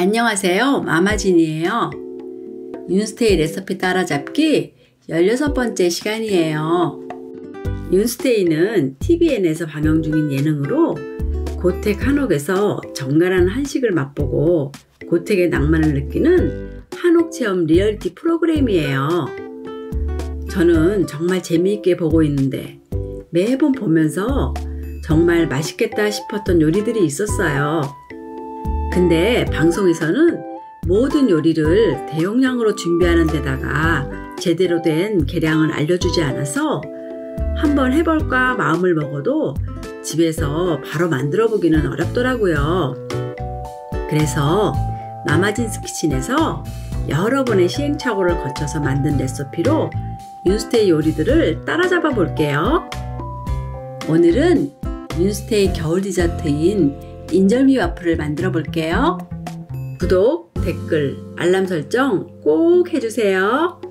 안녕하세요. 마마진이에요. 윤스테이 레시피 따라잡기 16번째 시간이에요. 윤스테이는 TVN에서 방영 중인 예능으로 고택 한옥에서 정갈한 한식을 맛보고 고택의 낭만을 느끼는 한옥체험 리얼리티 프로그램이에요. 저는 정말 재미있게 보고 있는데 매번 보면서 정말 맛있겠다 싶었던 요리들이 있었어요. 근데 방송에서는 모든 요리를 대용량으로 준비하는 데다가 제대로 된 계량을 알려주지 않아서 한번 해볼까 마음을 먹어도 집에서 바로 만들어 보기는 어렵더라고요. 그래서 마마진스 키친에서 여러 번의 시행착오를 거쳐서 만든 레시피로 윤스테이 요리들을 따라잡아 볼게요. 오늘은 윤스테이 겨울 디저트인 인절미 와플을 만들어 볼게요. 구독, 댓글, 알람 설정 꼭 해주세요.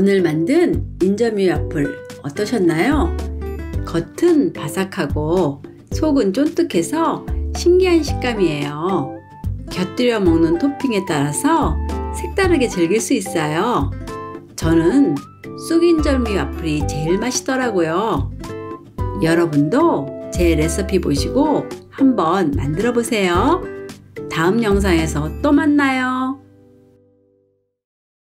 오늘 만든 인절미 와플 어떠셨나요? 겉은 바삭하고 속은 쫀득해서 신기한 식감이에요. 곁들여 먹는 토핑에 따라서 색다르게 즐길 수 있어요. 저는 쑥인절미 와플이 제일 맛있더라고요. 여러분도 제 레시피 보시고 한번 만들어 보세요. 다음 영상에서 또 만나요.